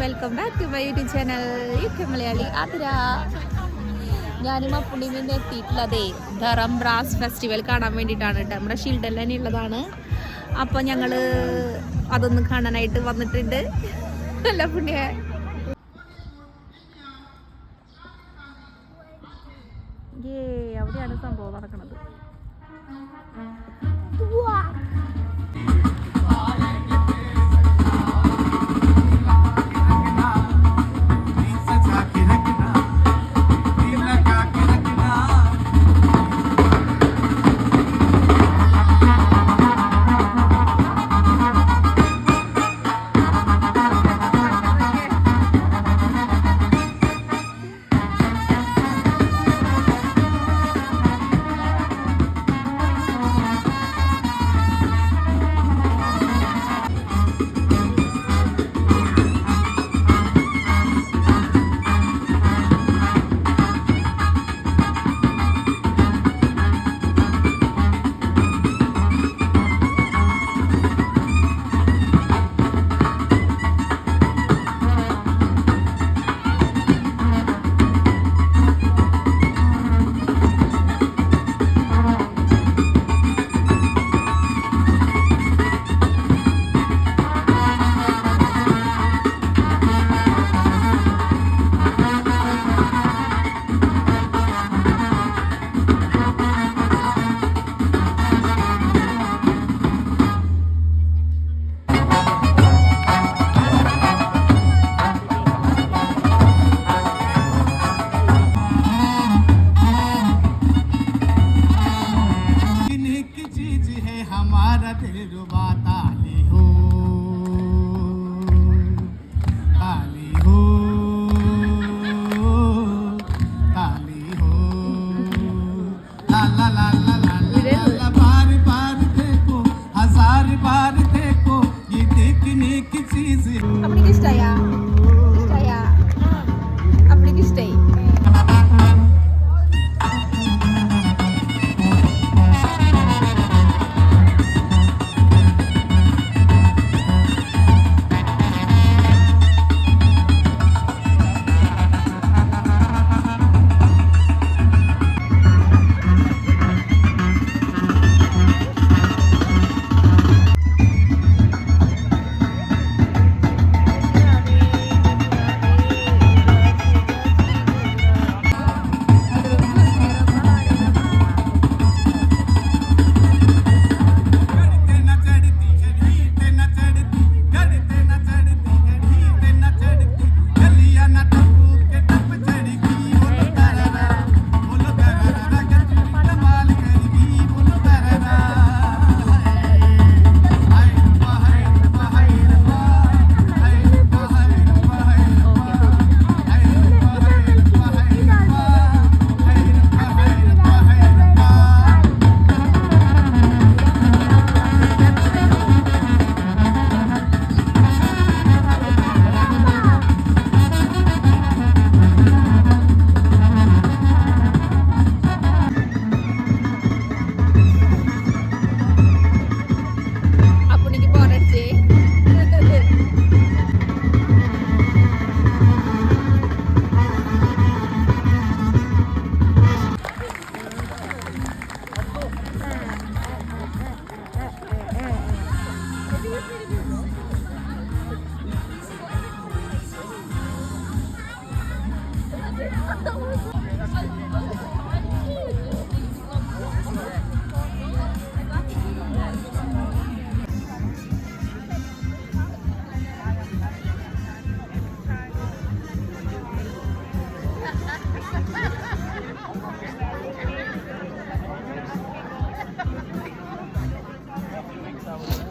Welcome back to my YouTube channel UK Malayali Athira. ഞാനും അപ്പുണ്ണിയും ഇന്ന് എത്തിയിട്ടുള്ളതേ ധറം ബ്രാസ് ഫെസ്റ്റിവൽ കാണാൻ വേണ്ടിയിട്ടാണ് കേട്ടോ. നമ്മുടെ ഷീൽഡിൽ തന്നെ ഉള്ളതാണ്. അപ്പോൾ ഞങ്ങൾ അതൊന്ന് കാണാനായിട്ട് വന്നിട്ടുണ്ട്. അല്ല പുണ്യ അവിടെയാണ് സംഭവം നടക്കുന്നത്. अपनी किस टाइम अपनी किस टाइम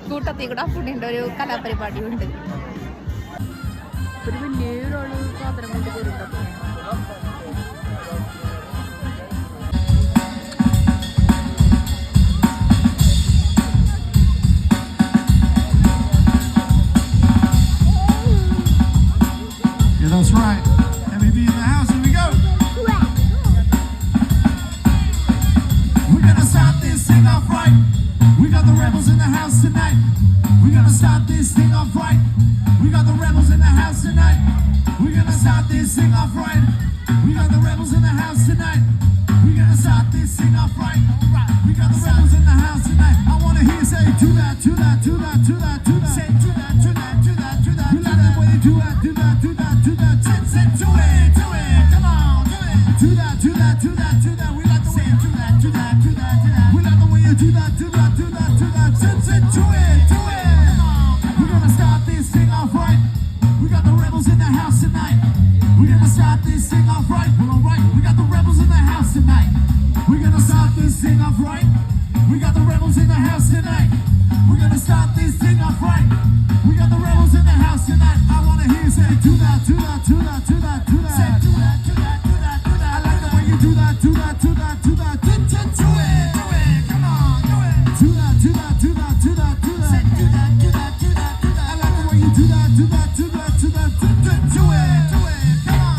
കൂട്ടത്തിൽ കൂടെ ഫുഡിൻ്റെ ഒരു കലാപരിപാടിയുണ്ട്. ഒരു വലിയൊരു പാത്രം കൊണ്ട് കയറുമ്പോൾ that's right. MEB in the house, here we go. We're gonna start this thing off right. We got the rebels in the house tonight. We're gonna start this thing off right. We got the rebels in the house tonight. this thing off right. We got the rebels in the house tonight. We're gonna start this thing off right. We got the rebels in the house tonight. I wanna hear you say do that, do that, do that, do that, do that. Say do that, do that, do that, do that. We like the way you do that, do that, do that, do that. Say do it, do it. Come on, do it. Do that, do that, do that, do that. We like the way you do that, do that, do that, do that. We like the way you do that, do that, do that, do that. Say do it, do it. Come on. We're gonna start this thing off right. We got the rebels in the house tonight. We're gonna start this thing off right. Well, alright, we got the rebels in the house tonight. We're gonna start this thing off right. We got the rebels in the house tonight. We're gonna start this thing off right. We got the rebels in the house tonight. I wanna hear you say do that, do that, do that, do that, do that. Say do that, do that, do that, do that. I like the way you do that, do that, do that, do that. Do it, do it, come on, do it. Do that, do that, do that, do that, do that. Say do that, do that, do that, do that. I like the way you do that, do that, do that, do that. Do it, do it, come on.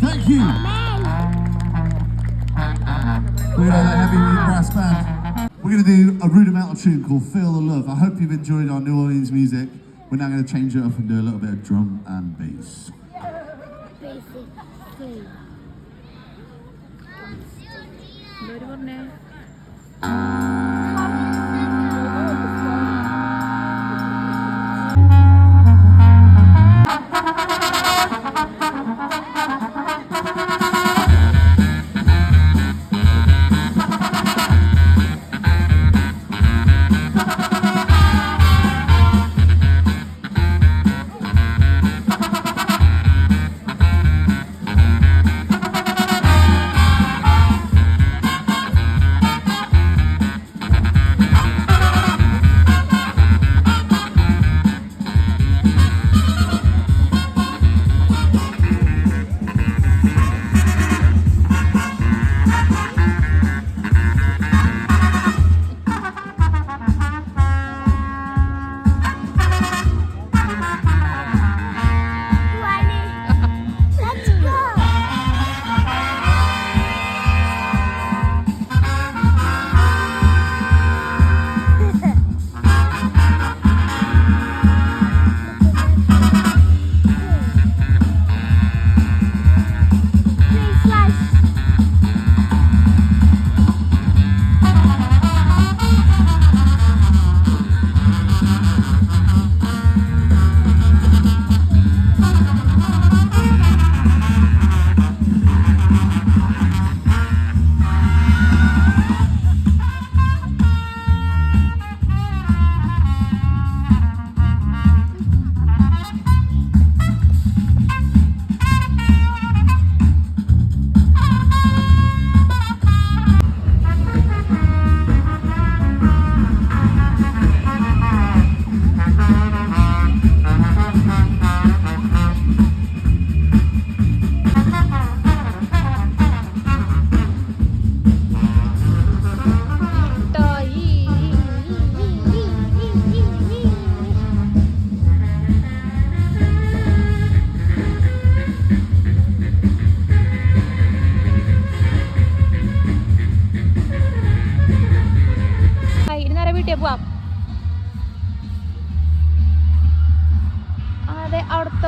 Thank you. We're a heavy brass band. We're going to do a rudimental tune called Feel the Love. I hope you've enjoyed our New Orleans music. We're now going to change it up and do a little bit of drum and bass.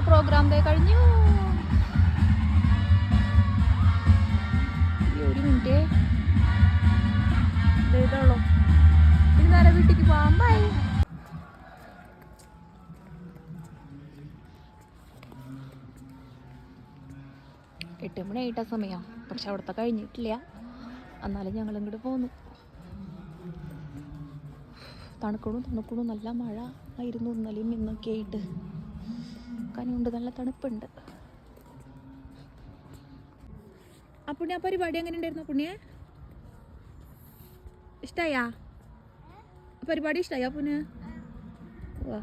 ഇന്നത്തെ programme കഴിഞ്ഞു. ഒരു minute ഇതേതോളൂ. ഇനി നേരെ വീട്ടിലേക്ക് പോകാം. By. എട്ട് മണി ആയിട്ടാ സമയം. പക്ഷെ അവിടുത്തെ കഴിഞ്ഞിട്ടില്ല. എന്നാലും ഞങ്ങൾ ഇങ്ങോട്ട് പോന്നു. തണുക്കണു നല്ല മഴ ആയിരുന്നു ഇന്നലെയും ഇന്നൊക്കെ ആയിട്ട്. കനുണ്ട്, നല്ല തണുപ്പുണ്ട്. അപ്പുണ്ണി, ആ പരിപാടി എങ്ങനെ ഉണ്ടായിരുന്നു അപ്പുണ്ണിയെ? ഇഷ്ടായാ? പരിപാടി ഇഷ്ടായാ അപ്പുണ്ണിയെ? വാ.